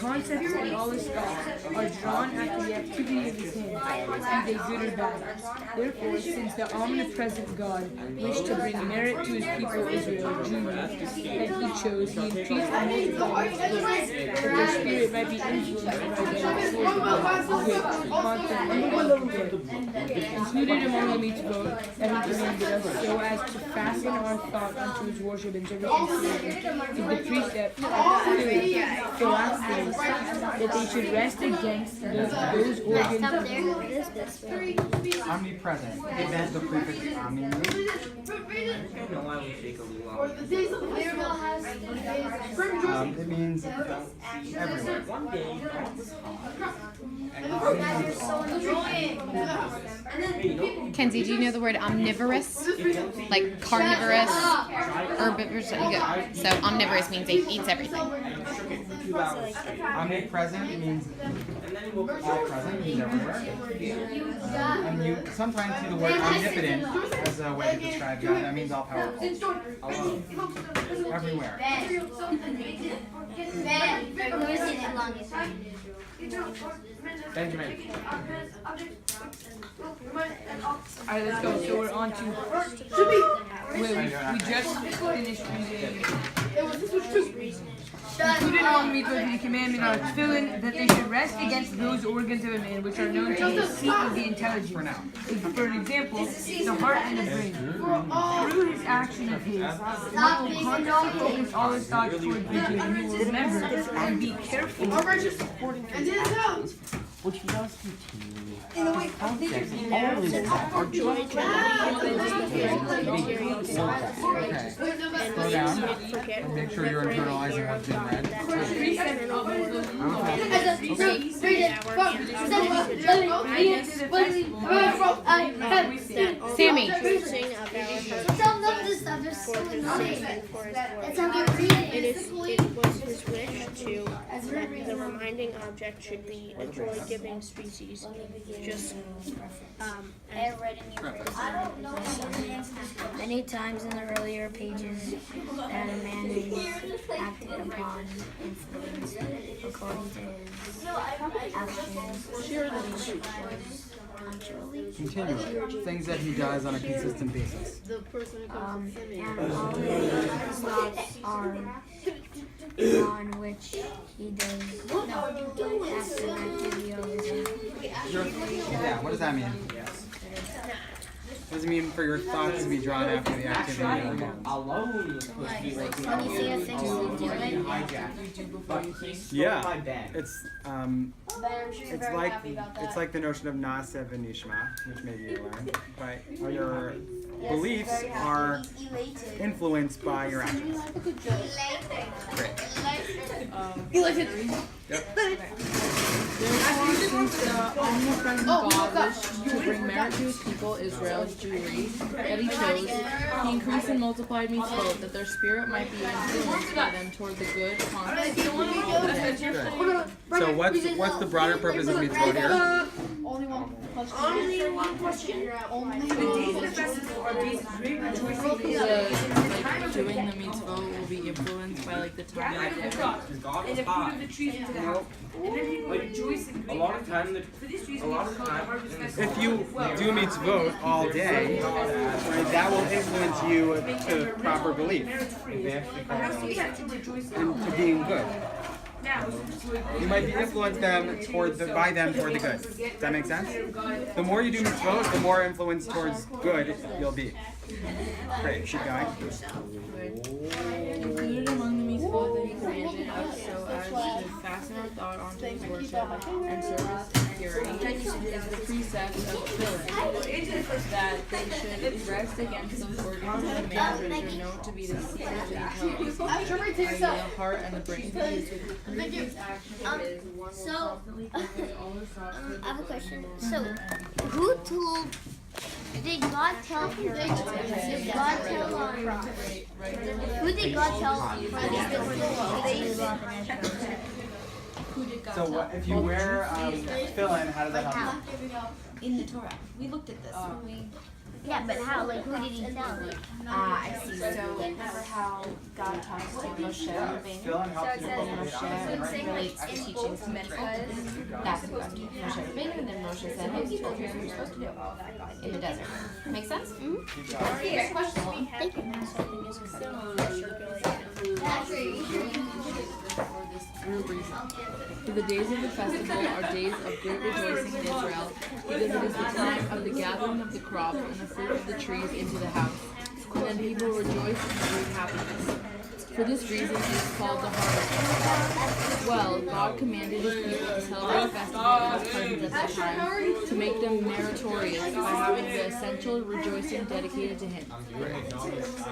concepts and all his thoughts are drawn after the activity of his hands, be they good or bad. Therefore, since the omnipresent God wished to bring merit to his people Israel, Judah, that he chose, he increased the multitude of his works, that their spirit might be influenced by the included among the mitzvot that he commanded us, so as to fasten our thought unto his worship and service and service, is the precept of Philasthes, that they should rest against those organs. Omnipresent. It meant the prefix omni. It means everywhere. Kenzie, do you know the word omnivorous? Like carnivorous, herbivorous? So omnivorous means it eats everything. Omnipresent means all present, means everywhere. And you sometimes see the word omnipotent as a way to describe God. That means all powerful. Everywhere. Benjamin. Alright, let's go. So we're on to. Wait, we just finished reading. Included among mitzvot the commandment are tefillin, that they should rest against those organs of a man which are known to be the seat of the intelligence. For an example, the heart and the brain. Through his action of his, one will constantly focus all his thoughts toward vision, and he will remember and be careful. Which he does continually. Concepts always are joy Okay. Slow down and make sure you're internalizing what's being read. Sammy. It was his wish that the reminding object should be a joy-giving species, just Many times in the earlier pages that a man is acted upon, influenced according to his actions. Continually. Things that he does on a consistent basis. the person who comes to Simeon. And all his thoughts are on which he does after activity of his hand. Yeah, what does that mean? What does it mean for your thoughts to be drawn after the activity of your hands? alone was supposed to be like When you see a thing to do it, Yeah, it's like the notion of Na'aseh v'nishma, which maybe you learned, but your beliefs are influenced by your actions. Great. Therefore, since the omnipresent God wished to bring merit to his people Israel, Jewry, that he chose, he increased and multiplied mitzvot, that their spirit might be influenced by them toward the good conduct of all the day. Good. So what's the broader purpose of mitzvot here? Only one question. The days of the festival are days of great rejoicing. Like doing the mitzvah will be influenced by like the time of the day. And the fruit of the trees into the house. And then people rejoice in great happiness. For this reason, it is called the harvest festival. If you do mitzvot all day, right, that will influence you to proper belief and to being good. You might be influenced by them toward the good. Does that make sense? The more you do mitzvot, the more influence towards good you'll be. Great, keep going. Included among the mitzvot that he commanded us so as to fasten our thought onto his worship and service and purity is the precept of tefillin, that they should rest against those organs of the man which are known to be the seat of the intelligence, i.e. the heart and the brain. Through his action is one will constantly focus all his thoughts toward I have a the question. good. So, who told? Did God tell? Did God tell? Who did God tell? So if you wear tefillin, how does that help you? In the Torah. We looked at this when we Yeah, but how? Like, who did he tell? I see. So remember how God talks to Moshe Rabbeinu? Philin helps you And cultivate Moshe honesty. relates the teachings to Mitzvah. That's what God told Moshe Rabbeinu, and then Moshe said, "Hey, you told me what you're supposed to do in the desert." Make sense? Great question. For the days of the festival are days of great rejoicing in Israel, because it is the time of the gathering of the crop and the fruit of the trees into the house. And then people rejoice in great happiness. For this reason it is called the harvest. Well, God commanded his people to celebrate the festival and his presence at that time, to make them meritorious by having the essential rejoicing dedicated to him.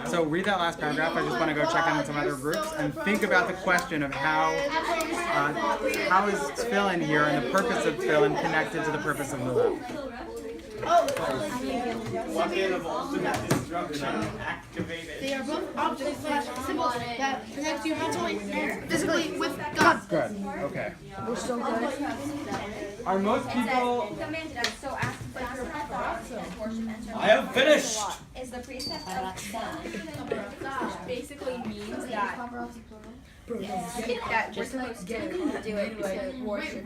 So read that last paragraph. I just want to go check on some other groups and think about the question of how is tefillin here and the purpose of tefillin connected to the purpose of lulav. They are both objects / symbols that connect you mentally and physically with God. Good. Okay. Are most people? I have finished. Is the precept of basically means that we're supposed to do it to worship.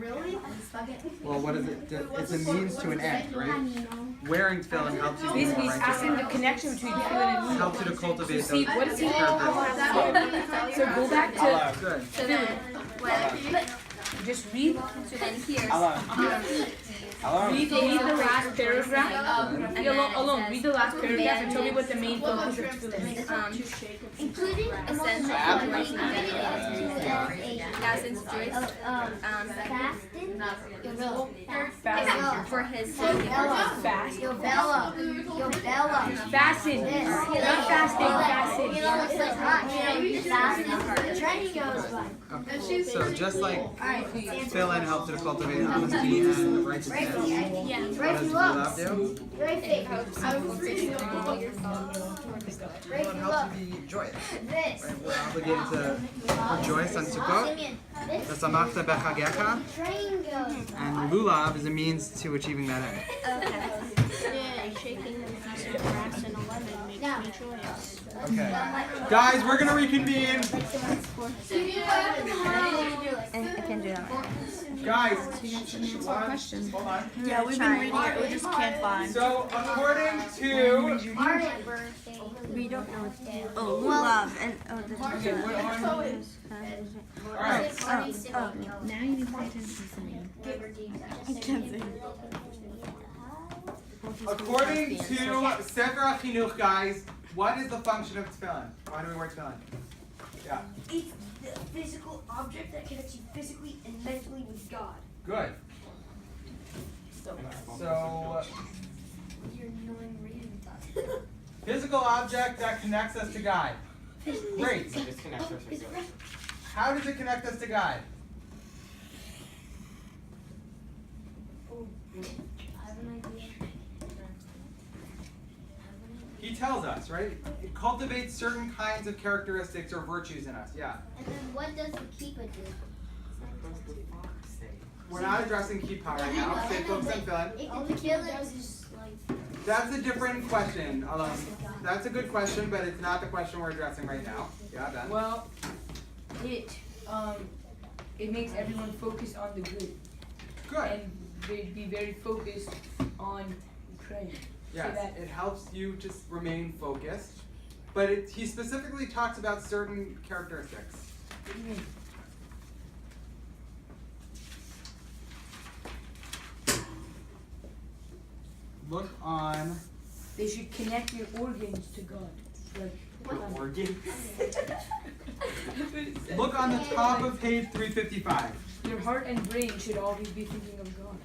Well, what is it? It's a means to an end, right? Wearing tefillin helps you be Basically, more he's asking the righteous. connection between tefillin and lulav. Helps you to cultivate See, those what is he? characteristics. So go back to Good. So then, just read. so then here's Read the last paragraph. Alone, read the last paragraph and tell me what the main focus of tefillin is. Including essential cultivation dedicated to thousands of joys. fasting. For his Fast. Yo, Bella. Fasten. Not fasting, You know, it's like hot. You know, fasting. The training goes by. Okay. So just like tefillin helps you to cultivate honesty and righteousness, what does lulav do? Right face. Tefillin helps you be joyous. This. Right? We're obligated to rejoice on Sukkot. V'samachta b'chagecha. Train goes. And lulav is a means to achieving that end. Yeah, shaking the piece of grass in a lemon makes me joyous. Okay. Guys, we're gonna reconvene. I can do that. Guys, hold on. Yeah, we've been reading it, we just can't find. So according to We don't know what's there. Oh, lulav and alright. Now you need to pay attention to something. According to Sefer HaChinuch, guys, what is the function of tefillin? Why do we wear tefillin? Yeah. It's the physical object that connects you physically and mentally with God. Good. So You're annoying reading that. physical object that connects us to God. Great. How does it connect us to God? He tells us, right? It cultivates certain kinds of characteristics or virtues in us. Yeah. And then what does the keeper do? We're not addressing kippah right now. Stay focused on tefillin. It could kill it. Like, That's a different question. That's a good question, but it's not the question we're addressing right now. Yeah, Ben. Well, it makes everyone focus on the good. Good. And they'd be very focused on Ukraine. Yes, it helps you just remain focused. But he specifically talks about certain characteristics. What do you mean? Look on They should connect your organs to God. Like, look on the top of page 355. your heart and brain should always be thinking of God.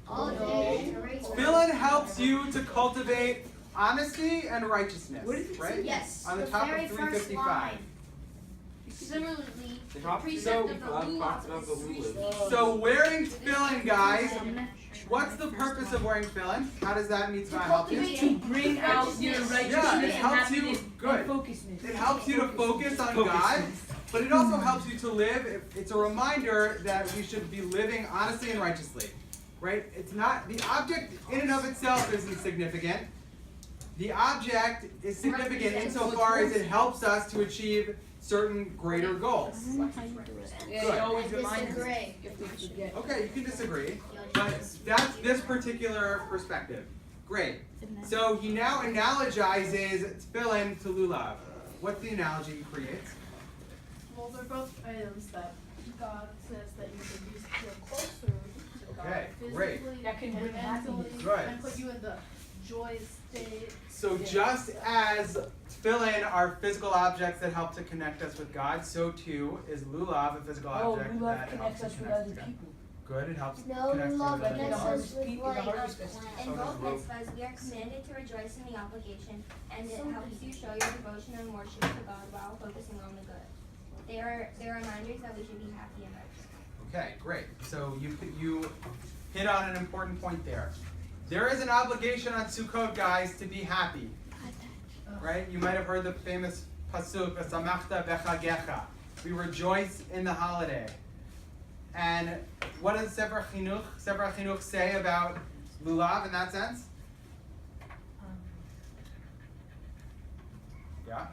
all day. Tefillin helps you to cultivate honesty and righteousness, What is it? right? Yes. On the top of 355. Similarly, So, lulav. so wearing tefillin, guys, what's the purpose of wearing tefillin? How does that mitzvah help you? To bring out your righteousness Yeah, it and helps you. happiness Good. and focusedness. It helps you to focus on God, but it also helps you to live. It's a reminder that we should be living honestly and righteously, right? It's not, the object in and of itself isn't significant. The object is significant insofar as it helps us to achieve certain greater goals. Yeah, it always reminds us if we forget. Okay, you can disagree, but that's this particular perspective. Great. So he now analogizes tefillin to lulav. What's the analogy he creates? Well, they're both items that God says that you can use to feel closer to God Okay, great. physically That can and bring mentally, Good. and put you in the joy state. So just as tefillin are physical objects that help to connect us with God, so too is lulav a physical object that helps us connect us with God. Good, it helps No, connect us love with connects God. us with light. In both mitzvahs, we are commanded to rejoice in the obligation, and it helps you show your devotion and worship to God while focusing on the good. They are reminders that we should be happy and right. Okay, great. So you hit on an important point there. There is an obligation on Sukkot, guys, to be happy. Right? You might have heard the famous pasuk, "V'samachta b'chagecha." We rejoice in the holiday. And what does Sefer HaChinuch say about lulav in that sense? Yeah?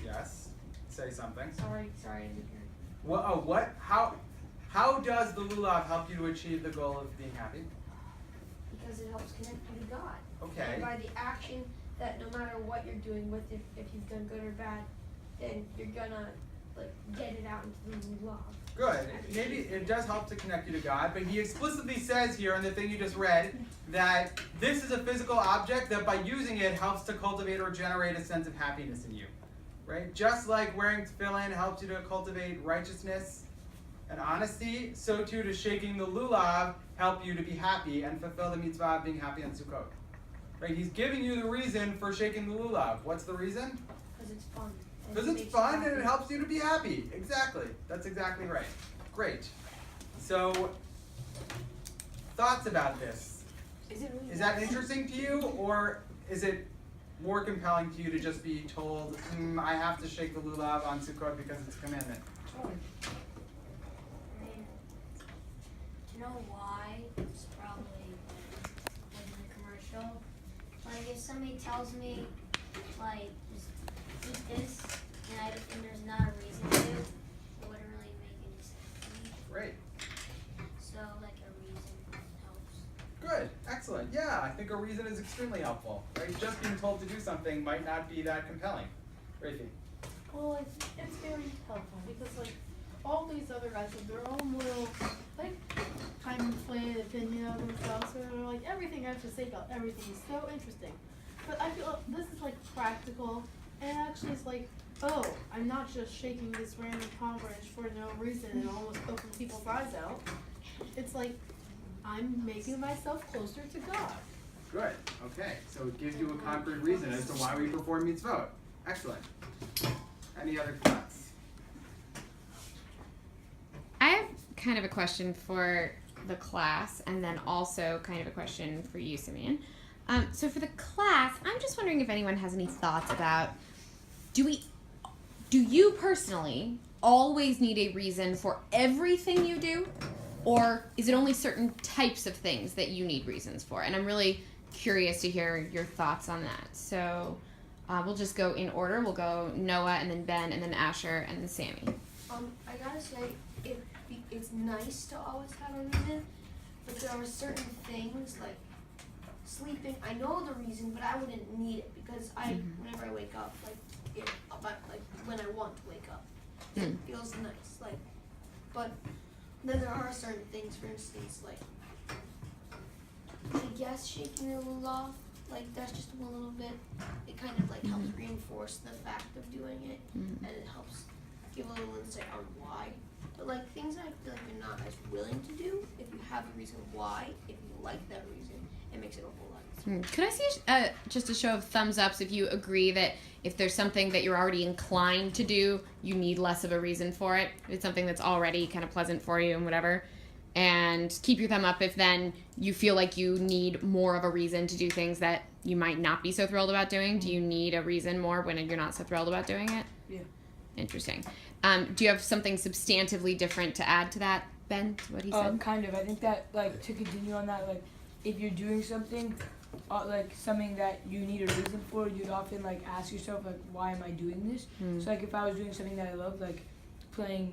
Yes? Say something. Sorry, I didn't hear. What? How does the lulav help you to achieve the goal of being happy? Because it helps connect you to God. Okay. And by the action that no matter what you're doing with it, if you've done good or bad, then you're gonna get it out into the love. Good. Maybe it does help to connect you to God, but he explicitly says here in the thing you just read that this is a physical object that by using it helps to cultivate or generate a sense of happiness in you. Right? Just like wearing tefillin helps you to cultivate righteousness and honesty, so too does shaking the lulav help you to be happy and fulfill the mitzvah of being happy on Sukkot. Right? He's giving you the reason for shaking the lulav. What's the reason? Because it's fun. Because it's fun and it helps you to be happy. Exactly. That's exactly right. Great. So, thoughts about this? Is that interesting to you, or is it more compelling to you to just be told, I have to shake the lulav on Sukkot because it's a commandment? To know why, it's probably like in the commercial. Like if somebody tells me, like, just eat this, and there's not a reason to, it wouldn't really make any sense to me. Great. So like a reason helps. Good. Excellent. Yeah, I think a reason is extremely helpful. Right? Just being told to do something might not be that compelling. Rafi. Well, it's very helpful because like all these other guys have their own little like kind of inflated opinion of themselves. So they're like everything I have to say about everything is so interesting. But I feel this is like practical and actually it's like, oh, I'm not just shaking this random palm branch for no reason and almost open people's eyes out. It's like I'm making myself closer to God. Good. Okay. So it gives you a concrete reason as to why we perform mitzvot. Excellent. Any other thoughts? I have kind of a question for the class, and then also kind of a question for you, Simeon. So for the class, I'm just wondering if anyone has any thoughts about, do you personally always need a reason for everything you do? Or is it only certain types of things that you need reasons for? And I'm really curious to hear your thoughts on that. So we'll just go in order. We'll go Noah, and then Ben, and then Asher, and then Sammy. I gotta say, it's nice to always have a reason, but there are certain things like sleeping. I know the reason, but I wouldn't need it because whenever I wake up, when I want to wake up, it feels nice. But then there are certain things, for instance, I guess shaking the lulav, that's just a little bit. It kind of helps reinforce the fact of doing it, and it helps give a little insight on why. But things that I feel like you're not as willing to do, if you have a reason why, if you like that reason, it makes it a whole lot easier. Could I see just a show of thumbs ups if you agree that if there's something that you're already inclined to do, you need less of a reason for it? If it's something that's already kind of pleasant for you and whatever. And keep your thumb up if then you feel like you need more of a reason to do things that you might not be so thrilled about doing. Do you need a reason more when you're not so thrilled about doing it? Yeah. Interesting. Do you have something substantively different to add to that, Ben, what he said? Kind of. I think that, like, to continue on that, like, if you're doing something, like, something that you need a reason for, you'd often, like, ask yourself, like, why am I doing this? So, like, if I was doing something that I love, like, playing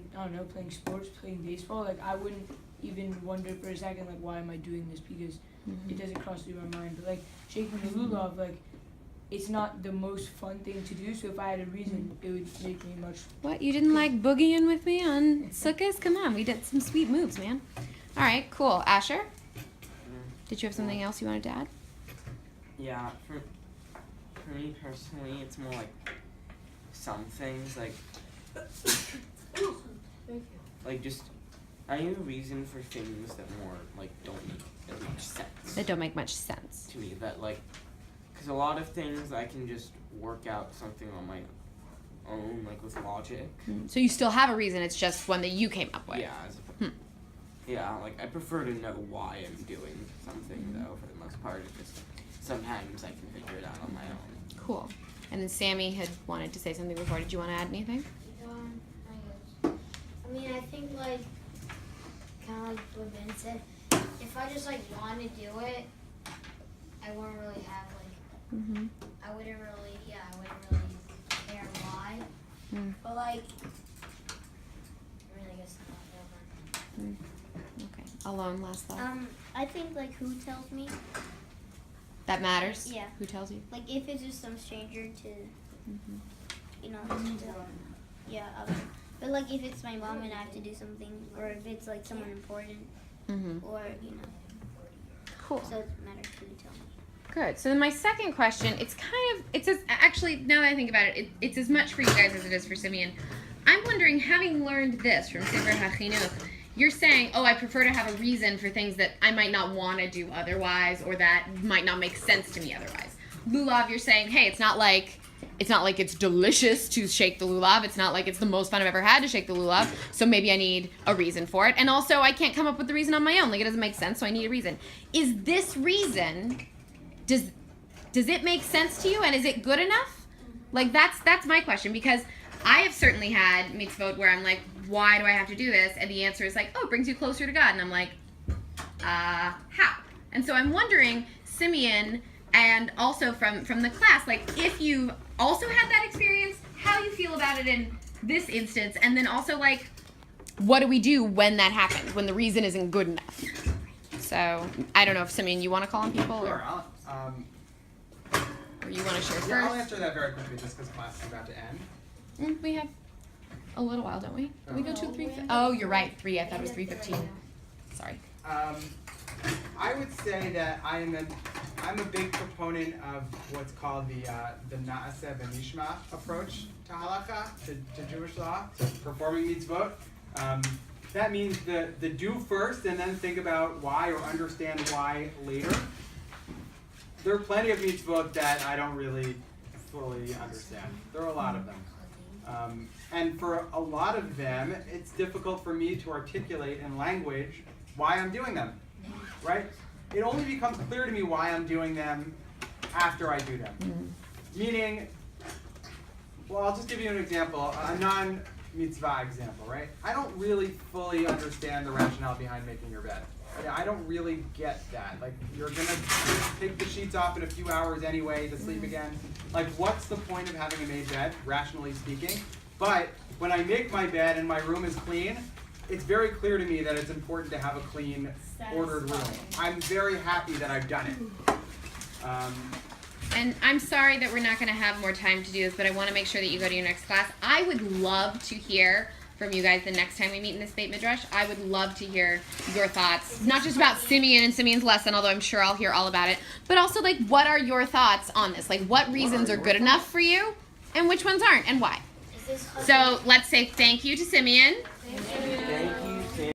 sports, playing baseball, like, I wouldn't even wonder for a second, like, why am I doing this? Because it doesn't cross through my mind. But, like, shaking the lulav, like, it's not the most fun thing to do, so if I had a reason, it would make me much... What, you didn't like boogieing with me on Sukkahs? Come on, we did some sweet moves, man. All right, cool. Asher? Did you have something else you wanted to add? Yeah, for me personally, it's more like some things, like just, I need a reason for things that more, like, don't make as much sense. That don't make much sense. To me, that, like, because a lot of things I can just work out something on my own, like, with logic. So you still have a reason, it's just one that you came up with. Yeah, yeah, like, I prefer to know why I'm doing something, though, for the most part. It's just, sometimes I can figure it out on my own. Cool. And then Sammy had wanted to say something before. Did you want to add anything? I mean, I think, like, kind of like what Ben said, if I just, like, want to do it, I wouldn't really have, like, I wouldn't really care why. But, like, I really guess not over. Okay. Alone, last thought. I think like who tells me. That matters? Yeah. Who tells you? Like if it's just some stranger to, you know, yeah. But like if it's my mom and I have to do something, or if it's like someone important, or you know. Cool. So it matters who tell me. Good. So then my second question, it's as, actually, now that I think about it, it's as much for you guys as it is for Simeon. I'm wondering, having learned this from Sefer HaChinuch, you're saying, oh, I prefer to have a reason for things that I might not want to do otherwise, or that might not make sense to me otherwise. Lulav, you're saying, hey, it's not like it's delicious to shake the lulav. It's not like it's the most fun I've ever had to shake the lulav. So maybe I need a reason for it. And also, I can't come up with the reason on my own. Like, it doesn't make sense, so I need a reason. Is this reason, does it make sense to you, and is it good enough? Like, that's my question, because I have certainly had mitzvot where I'm like, why do I have to do this? And the answer is like, oh, it brings you closer to God. And I'm like, how? And so I'm wondering, Simeon, and also from the class, like, if you've also had that experience, how you feel about it in this instance, and then also, like, what do we do when that happens, when the reason isn't good enough? So, I don't know if, Simeon, you want to call on people? Sure, Or you want to share first? Yeah, I'll answer that very quickly just because class is about to end. We have a little while, don't we? Did we go to 3? Oh, you're right, 3. I thought it was 3:15. Sorry. I would say that I'm a big proponent of what's called the Na'aseh V'Nishma approach to halakha, to Jewish law, to performing mitzvot. That means the do first and then think about why or understand why later. There are plenty of mitzvot that I don't really fully understand. There are a lot of them. And for a lot of them, it's difficult for me to articulate in language why I'm doing them, right? It only becomes clear to me why I'm doing them after I do them. Meaning, well, I'll just give you an example, a non-mitzvah example, right? I don't really fully understand the rationale behind making your bed. I don't really get that. Like, you're gonna take the sheets off in a few hours anyway to sleep again. Like, what's the point of having a made bed, rationally speaking? But when I make my bed and my room is clean, it's very clear to me that it's important to have a clean, ordered room. I'm very happy that I've done it. And I'm sorry that we're not going to have more time to do this, but I want to make sure that you go to your next class. I would love to hear from you guys the next time we meet in this Beit Midrash. I would love to hear your thoughts, not just about Simeon and Simeon's lesson, although I'm sure I'll hear all about it, but also, like, what are your thoughts on this? Like, what reasons are good enough for you, and which ones aren't, and why? So let's say thank you to Simeon.